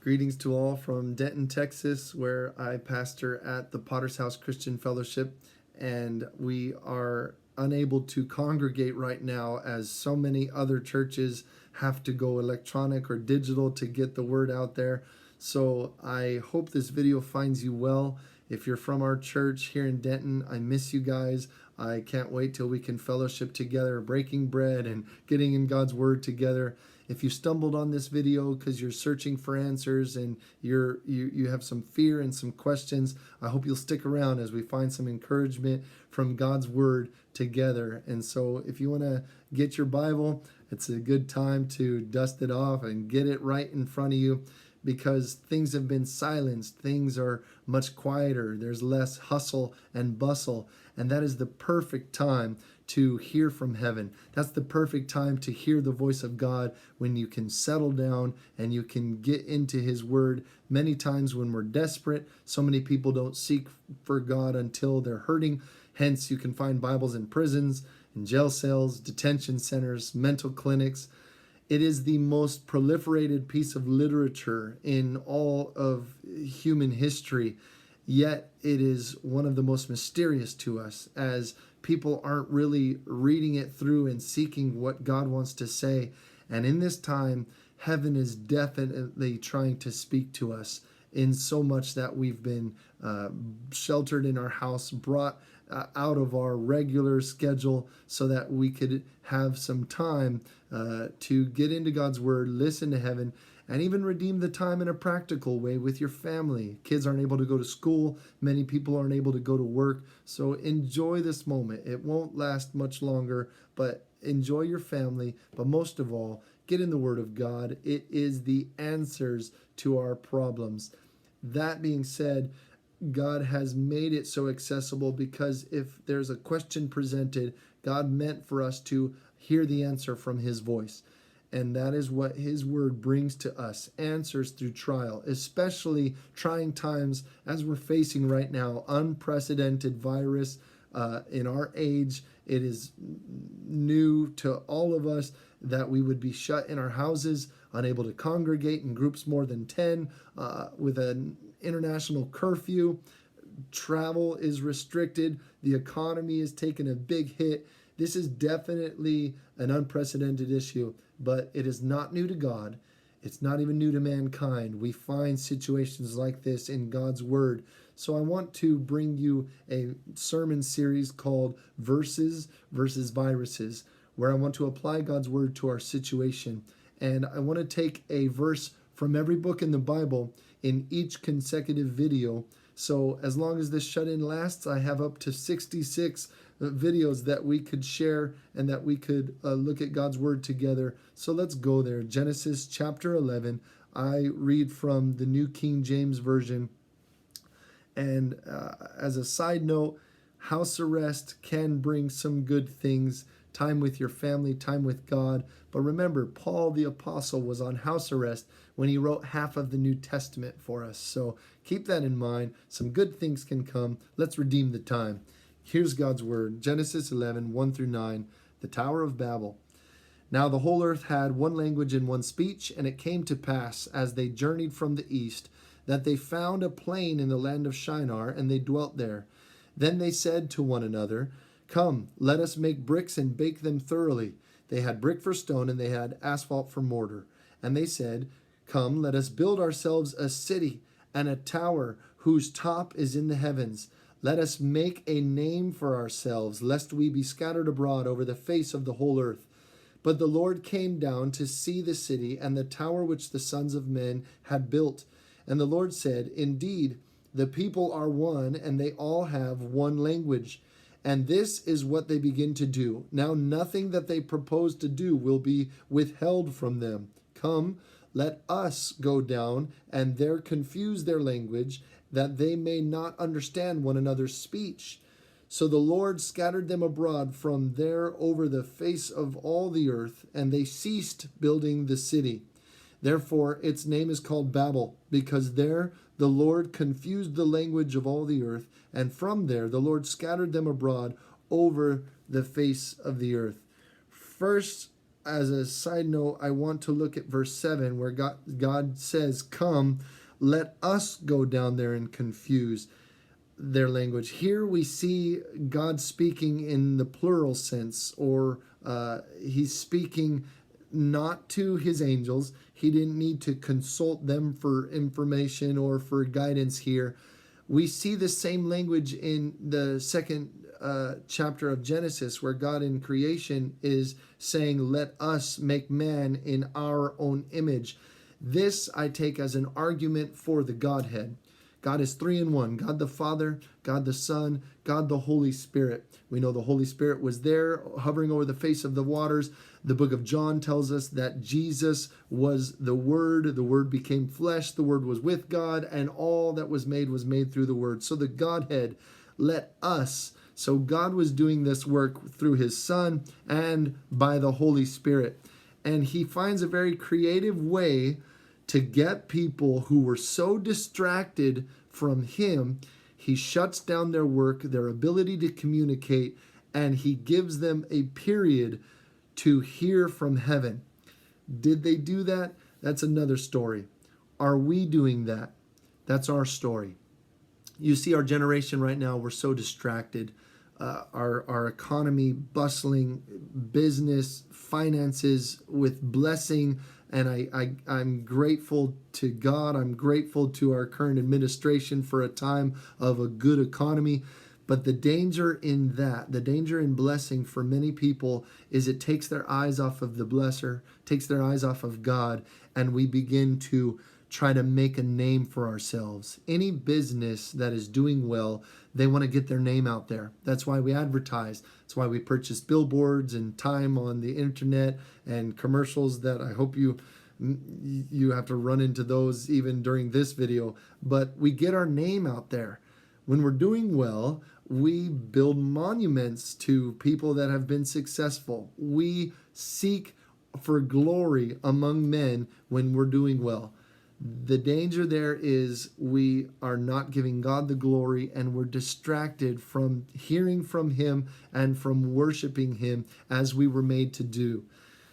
Greetings to all from Denton, Texas, where I pastor at the Potter's House Christian Fellowship, and we are unable to congregate right now as so many other churches have to go electronic or digital to get the word out there. So I hope this video finds you well. If you're from our church here in Denton, I miss you guys. I can't wait till we can fellowship together, breaking bread and getting in God's word together. If you stumbled on this video because you're searching for answers and you have some fear and some questions, I hope you'll stick around as we find some encouragement from God's word together. And so if you want to get your Bible, it's a good time to dust it off and get it right in front of you, because things have been silenced. Things are much quieter. There's less hustle and bustle. And that is the perfect time to hear from heaven. That's the perfect time to hear the voice of God, when you can settle down and you can get into His Word. Many times when we're desperate, so many people don't seek for God until they're hurting. Hence, you can find Bibles in prisons, in jail cells, detention centers, mental clinics. It is the most proliferated piece of literature in all of human history, yet it is one of the most mysterious to us, as people aren't really reading it through and seeking what God wants to say. And in this time, heaven is definitely trying to speak to us, in so much that we've been sheltered in our house, brought out of our regular schedule so that we could have some time to get into God's Word, listen to heaven, and even redeem the time in a practical way with your family. Kids aren't able to go to school. Many people aren't able to go to work. So enjoy this moment. It won't last much longer, but enjoy your family. But most of all, get in the Word of God. It is the answers to our problems. That being said, God has made it so accessible, because if there's a question presented, God meant for us to hear the answer from His voice. And that is what His Word brings to us, answers through trial, especially trying times as we're facing right now, unprecedented virus in our age. It is new to all of us that we would be shut in our houses, unable to congregate in groups more than 10, with an international curfew. Travel is restricted. The economy is taking a big hit. This is definitely an unprecedented issue, but it is not new to God. It's not even new to mankind. We find situations like this in God's Word. So I want to bring you a sermon series called Verses versus Viruses, where I want to apply God's Word to our situation. And I want to take a verse from every book in the Bible in each consecutive video. So as long as this shut-in lasts, I have up to 66 videos that we could share and that we could look at God's Word together. So let's go there. Genesis chapter 11. I read from the New King James Version. And as a side note, house arrest can bring some good things. Time with your family, time with God. But remember, Paul the Apostle was on house arrest when he wrote half of the New Testament for us. So keep that in mind. Some good things can come. Let's redeem the time. Here's God's Word. Genesis 11, 1 through 9. The Tower of Babel. Now the whole earth had one language and one speech, and it came to pass, as they journeyed from the east, that they found a plain in the land of Shinar, and they dwelt there. Then they said to one another, Come, let us make bricks and bake them thoroughly. They had brick for stone, and they had asphalt for mortar. And they said, Come, let us build ourselves a city and a tower whose top is in the heavens. Let us make a name for ourselves, lest we be scattered abroad over the face of the whole earth. But the Lord came down to see the city and the tower which the sons of men had built. And the Lord said, Indeed, the people are one, and they all have one language. And this is what they begin to do. Now nothing that they propose to do will be withheld from them. Come, let us go down and there confuse their language, that they may not understand one another's speech. So the Lord scattered them abroad from there over the face of all the earth, and they ceased building the city. Therefore its name is called Babel, because there the Lord confused the language of all the earth, and from there the Lord scattered them abroad over the face of the earth. First as a side note, I want to look at verse 7 where God says, "Come, let us go down there and confuse their language." Here we see God speaking in the plural sense, or he's speaking not to his angels. He didn't need to consult them for information or for guidance here. We see the same language in the second chapter of Genesis, where God in creation is saying, "Let us make man in our own image." This I take as an argument for the Godhead. God is three in one: God the Father, God the Son, God the Holy Spirit. We know the Holy Spirit was there hovering over the face of the waters. The book of John tells us that Jesus was the Word. The Word became flesh. The Word was with God, and all that was made through the Word. So the Godhead, let us. So God was doing this work through his Son and by the Holy Spirit. And he finds a very creative way to get people who were so distracted from him. He shuts down their work, their ability to communicate, and he gives them a period to hear from heaven. Did they do that? That's another story. Are we doing that? That's our story. You see, our generation right now, we're so distracted. Our economy bustling, business, finances with blessing. And I'm grateful to God. I'm grateful to our current administration for a time of a good economy. But the danger in that, the danger in blessing for many people is it takes their eyes off of the blesser, takes their eyes off of God, and we begin to try to make a name for ourselves. Any business that is doing well, they want to get their name out there. That's why we advertise. That's why we purchase billboards and time on the internet and commercials that I hope you have to run into those even during this video. But we get our name out there. When we're doing well, we build monuments to people that have been successful. We seek for glory among men when we're doing well. The danger there is we are not giving God the glory, and we're distracted from hearing from him and from worshiping him as we were made to do.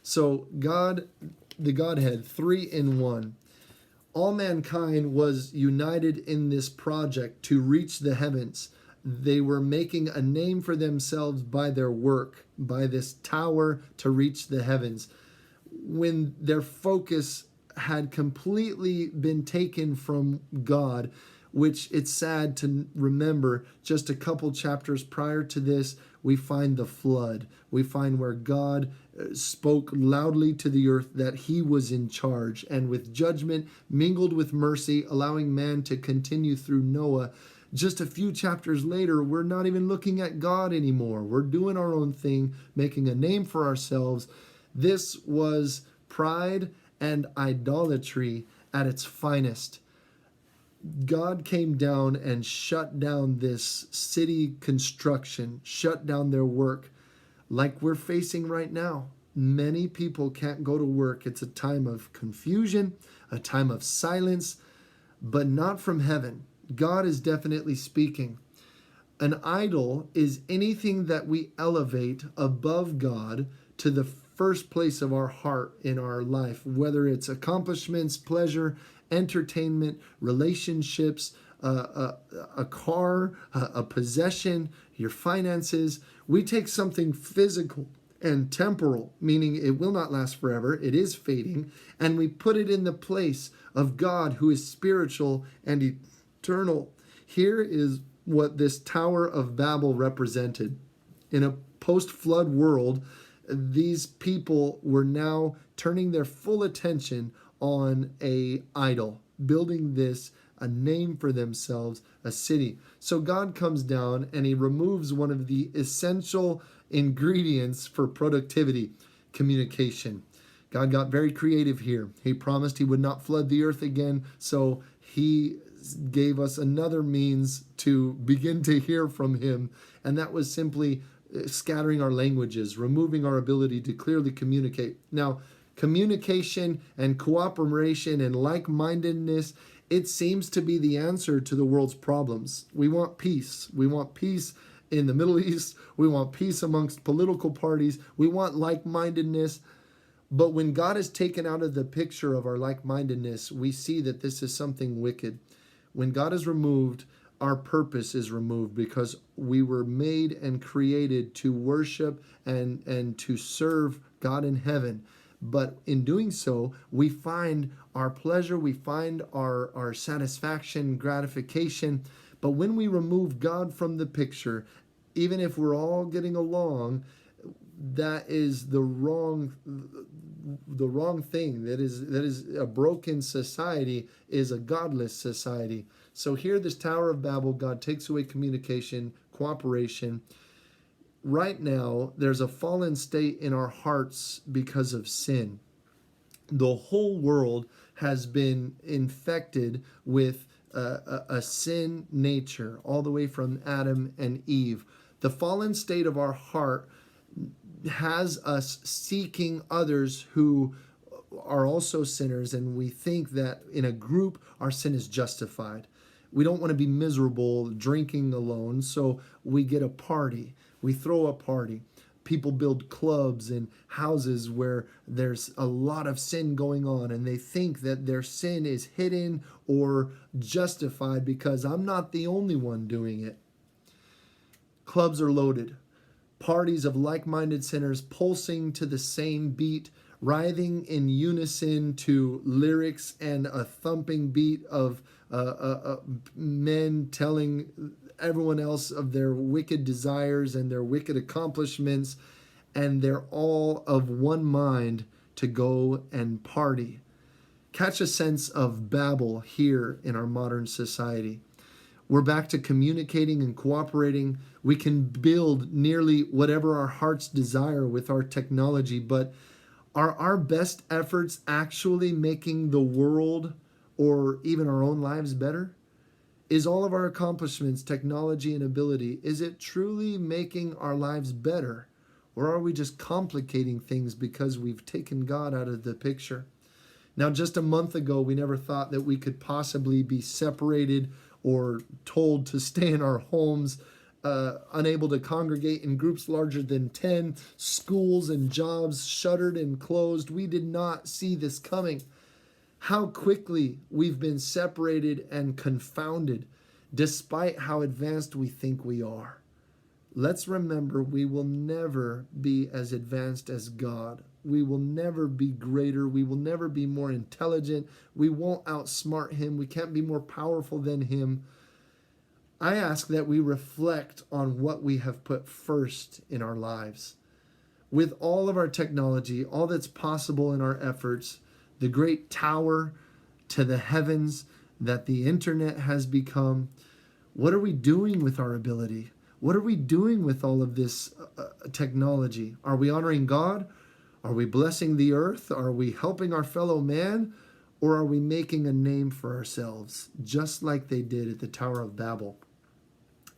So God, the Godhead, three in one. All mankind was united in this project to reach the heavens. They were making a name for themselves by their work, by this tower to reach the heavens. When their focus had completely been taken from God, which it's sad to remember, just a couple chapters prior to this, we find the flood. We find where God spoke loudly to the earth that he was in charge, and with judgment mingled with mercy, allowing man to continue through Noah. Just a few chapters later, we're not even looking at God anymore. We're doing our own thing, making a name for ourselves. This was pride and idolatry at its finest. God came down and shut down this city construction, shut down their work, like we're facing right now. Many people can't go to work. It's a time of confusion, a time of silence, but not from heaven. God is definitely speaking. An idol is anything that we elevate above God to the first place of our heart in our life, whether it's accomplishments, pleasure, entertainment, relationships, a car, a possession, your finances. We take something physical and temporal, meaning it will not last forever, it is fading, and we put it in the place of God, who is spiritual and eternal. Here is what this Tower of Babel represented. In a post-flood world, these people were now turning their full attention on a idol, building this a name for themselves, a city. So God comes down and he removes one of the essential ingredients for productivity, communication. God got very creative here. He promised he would not flood the earth again, so he gave us another means to begin to hear from him, and that was simply scattering our languages, removing our ability to clearly communicate. Now, communication and cooperation and like-mindedness, it seems to be the answer to the world's problems. We want peace. We want peace in the Middle East. We want peace amongst political parties. We want like-mindedness. But when God is taken out of the picture of our like-mindedness, we see that this is something wicked. When God is removed, our purpose is removed, because we were made and created to worship and to serve God in heaven. But in doing so, we find our pleasure, we find our satisfaction, gratification. But when we remove God from the picture, even if we're all getting along, that is the wrong thing. That is a broken society, is a godless society. So here, this Tower of Babel, God takes away communication, cooperation. Right now, there's a fallen state in our hearts because of sin. The whole world has been infected with a sin nature, all the way from Adam and Eve. The fallen state of our heart has us seeking others who are also sinners, and we think that in a group our sin is justified. We don't want to be miserable drinking alone, so we get a party. We throw a party. People build clubs and houses where there's a lot of sin going on, and they think that their sin is hidden or justified because I'm not the only one doing it. Clubs are loaded. Parties of like-minded sinners pulsing to the same beat, writhing in unison to lyrics and a thumping beat of men telling everyone else of their wicked desires and their wicked accomplishments, and they're all of one mind to go and party. Catch a sense of Babel here in our modern society. We're back to communicating and cooperating. We can build nearly whatever our hearts desire with our technology, but are our best efforts actually making the world or even our own lives better? Is all of our accomplishments, technology, and ability, is it truly making our lives better? Or are we just complicating things because we've taken God out of the picture? Now, just a month ago, we never thought that we could possibly be separated or told to stay in our homes, unable to congregate in groups larger than 10, schools and jobs shuttered and closed. We did not see this coming. How quickly we've been separated and confounded, despite how advanced we think we are. Let's remember, we will never be as advanced as God. We will never be greater. We will never be more intelligent. We won't outsmart him. We can't be more powerful than him. I ask that we reflect on what we have put first in our lives. With all of our technology, all that's possible in our efforts, the great tower to the heavens that the internet has become, what are we doing with our ability? What are we doing with all of this technology? Are we honoring God? Are we blessing the earth? Are we helping our fellow man? Or are we making a name for ourselves, just like they did at the Tower of Babel?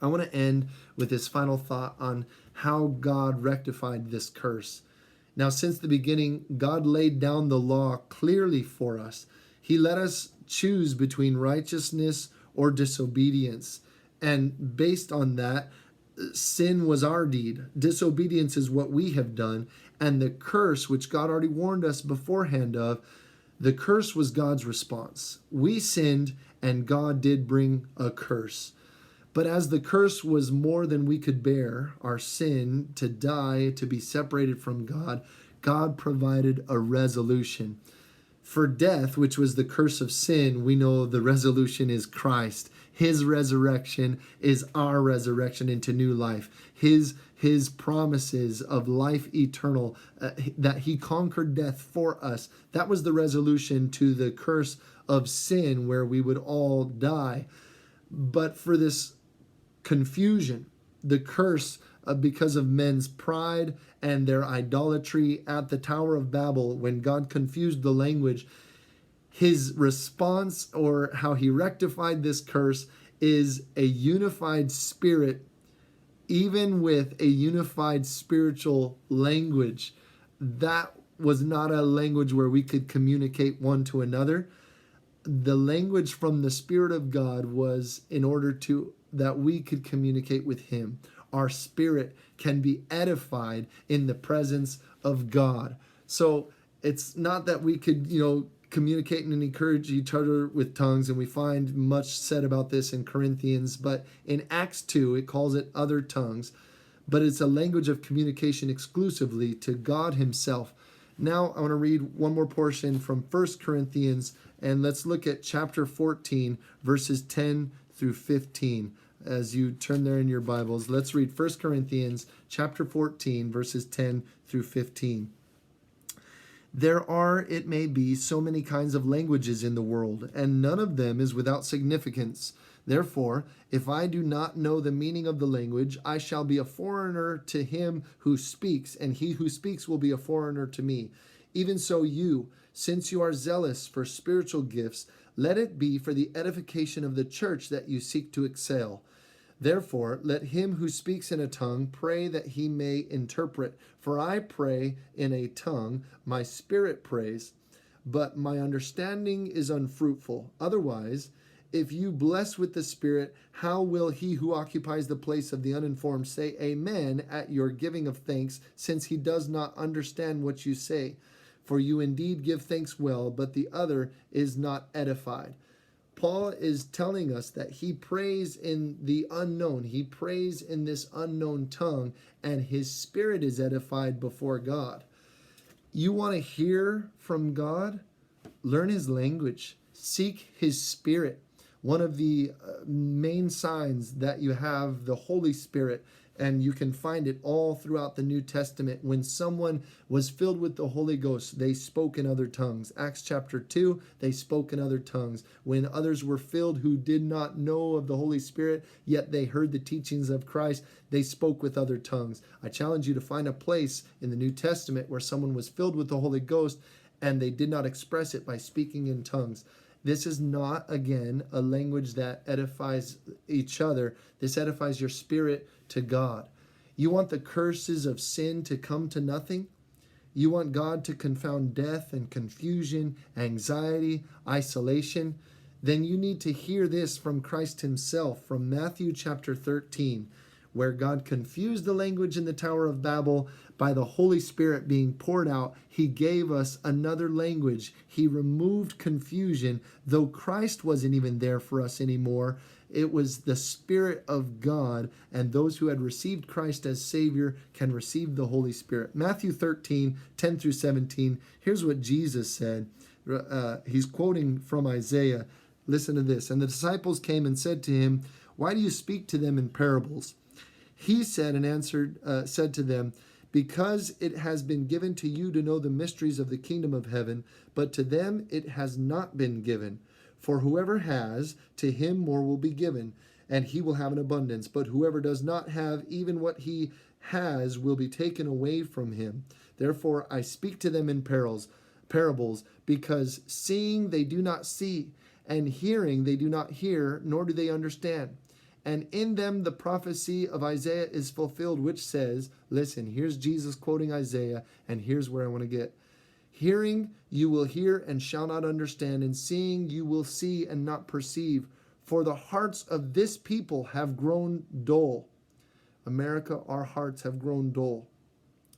I want to end with this final thought on how God rectified this curse. Now, since the beginning, God laid down the law clearly for us. He let us choose between righteousness or disobedience. And based on that, sin was our deed. Disobedience is what we have done. And the curse, which God already warned us beforehand of, the curse was God's response. We sinned, and God did bring a curse. But as the curse was more than we could bear, our sin, to die, to be separated from God, God provided a resolution. For death, which was the curse of sin, we know the resolution is Christ. His resurrection is our resurrection into new life. His promises of life eternal, that he conquered death for us. That was the resolution to the curse of sin, where we would all die. But for this confusion, the curse because of men's pride and their idolatry at the Tower of Babel, when God confused the language, his response, or how he rectified this curse, is a unified spirit, even with a unified spiritual language. That was not a language where we could communicate one to another. The language from the Spirit of God was in order to that we could communicate with him. Our spirit can be edified in the presence of God. So It's not that we could, communicate and encourage each other with tongues, and we find much said about this in Corinthians, but in Acts 2, it calls it other tongues, but it's a language of communication exclusively to God himself. Now I want to read one more portion from 1 Corinthians, and let's look at chapter 14, verses 10 through 15. As you turn there in your Bibles, let's read 1 Corinthians chapter 14, verses 10 through 15. There are, it may be, so many kinds of languages in the world, and none of them is without significance. Therefore, if I do not know the meaning of the language, I shall be a foreigner to him who speaks, and he who speaks will be a foreigner to me. Even so you, since you are zealous for spiritual gifts, let it be for the edification of the church that you seek to excel. Therefore, let him who speaks in a tongue pray that he may interpret. For I pray in a tongue, my spirit prays, but my understanding is unfruitful. Otherwise, if you bless with the Spirit, how will he who occupies the place of the uninformed say amen at your giving of thanks, since he does not understand what you say? For you indeed give thanks well, but the other is not edified. Paul is telling us that he prays in the unknown. He prays in this unknown tongue, and his spirit is edified before God. You want to hear from God? Learn his language. Seek his spirit. One of the main signs that you have the Holy Spirit, and you can find it all throughout the New Testament. When someone was filled with the Holy Ghost, they spoke in other tongues. Acts chapter 2, they spoke in other tongues. When others were filled who did not know of the Holy Spirit, yet they heard the teachings of Christ, they spoke with other tongues. I challenge you to find a place in the New Testament where someone was filled with the Holy Ghost and they did not express it by speaking in tongues. This is not, again, a language that edifies each other. This edifies your spirit to God. You want the curses of sin to come to nothing? You want God to confound death and confusion, anxiety, isolation? Then you need to hear this from Christ himself, from Matthew chapter 13, where God confused the language in the Tower of Babel. By the Holy Spirit being poured out, he gave us another language. He removed confusion, though Christ wasn't even there for us anymore. It was the Spirit of God, and those who had received Christ as Savior can receive the Holy Spirit. Matthew 13, 10 through 17, here's what Jesus said. He's quoting from Isaiah. Listen to this. And the disciples came and said to him, "Why do you speak to them in parables?" He said and said to them, "Because it has been given to you to know the mysteries of the kingdom of heaven, but to them it has not been given. For whoever has, to him more will be given, and he will have an abundance. But whoever does not have, even what he has will be taken away from him. Therefore I speak to them in parables, because seeing they do not see, and hearing they do not hear, nor do they understand. And in them the prophecy of Isaiah is fulfilled, which says," listen, here's Jesus quoting Isaiah, and here's where I want to get. "Hearing you will hear and shall not understand, and seeing you will see and not perceive. For the hearts of this people have grown dull." America, our hearts have grown dull.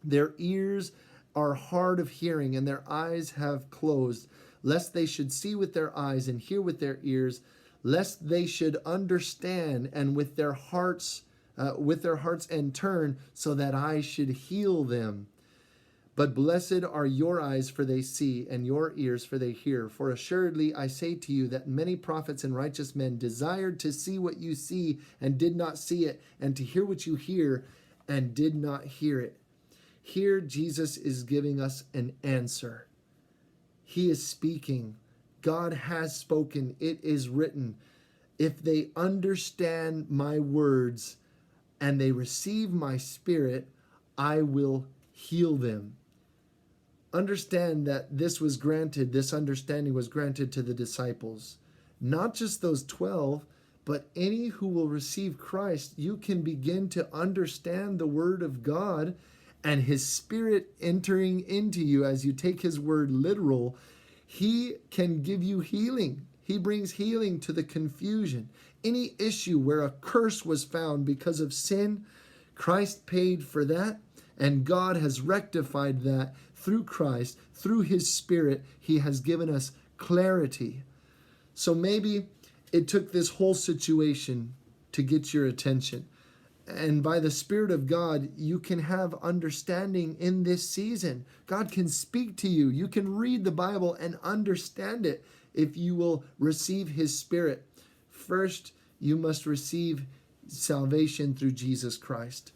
"Their ears are hard of hearing, and their eyes have closed, lest they should see with their eyes and hear with their ears, lest they should understand and with their hearts and turn, so that I should heal them. But blessed are your eyes, for they see, and your ears, for they hear. For assuredly I say to you that many prophets and righteous men desired to see what you see and did not see it, and to hear what you hear and did not hear it." Here Jesus is giving us an answer. He is speaking. God has spoken. It is written. If they understand my words and they receive my spirit, I will heal them. Understand that this understanding was granted to the disciples. Not just those 12, but any who will receive Christ. You can begin to understand the word of God and his spirit entering into you as you take his word literal. He can give you healing. He brings healing to the confusion. Any issue where a curse was found because of sin, Christ paid for that, and God has rectified that through Christ, through his Spirit, he has given us clarity. So maybe it took this whole situation to get your attention. And by the Spirit of God, you can have understanding in this season. God can speak to you. You can read the Bible and understand it if you will receive his Spirit. First, you must receive salvation through Jesus Christ.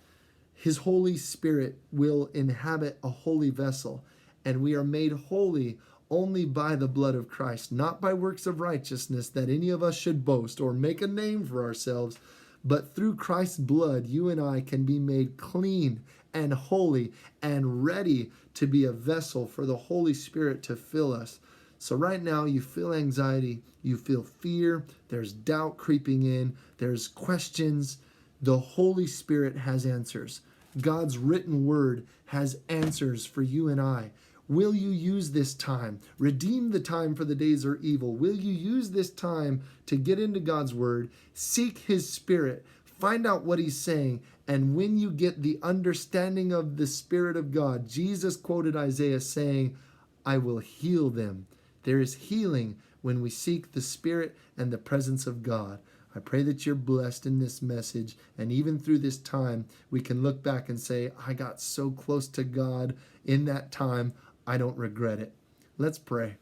His Holy Spirit will inhabit a holy vessel, and we are made holy only by the blood of Christ, not by works of righteousness that any of us should boast or make a name for ourselves, but through Christ's blood, you and I can be made clean and holy and ready to be a vessel for the Holy Spirit to fill us. So right now you feel anxiety, you feel fear, there's doubt creeping in, there's questions. The Holy Spirit has answers. God's written word has answers for you and I. Will you use this time? Redeem the time, for the days are evil. Will you use this time to get into God's word, seek his Spirit, find out what he's saying, and when you get the understanding of the Spirit of God, Jesus quoted Isaiah saying, I will heal them. There is healing when we seek the Spirit and the presence of God. I pray that you're blessed in this message, and even through this time, we can look back and say, I got so close to God in that time, I don't regret it. Let's pray.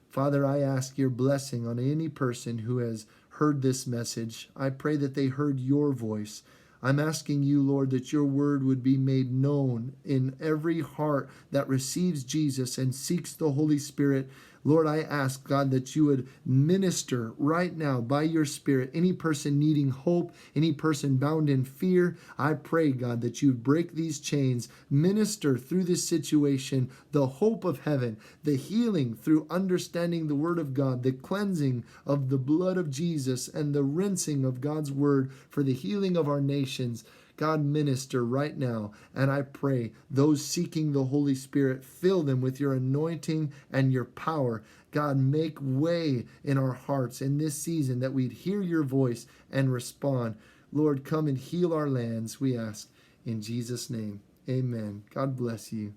Father, I ask your blessing on any person who has heard this message. I pray that they heard your voice. I'm asking you, Lord, that your word would be made known in every heart that receives Jesus and seeks the Holy Spirit. Lord, I ask, God, that you would minister right now by your Spirit. Any person needing hope, any person bound in fear, I pray, God, that you would break these chains, minister through this situation the hope of heaven, the healing through understanding the word of God, the cleansing of the blood of Jesus, and the rinsing of God's word for the healing of our nations. God, minister right now, and I pray those seeking the Holy Spirit, fill them with your anointing and your power. God, make way in our hearts in this season that we'd hear your voice and respond. Lord, come and heal our lands, we ask. In Jesus' name, amen. God bless you.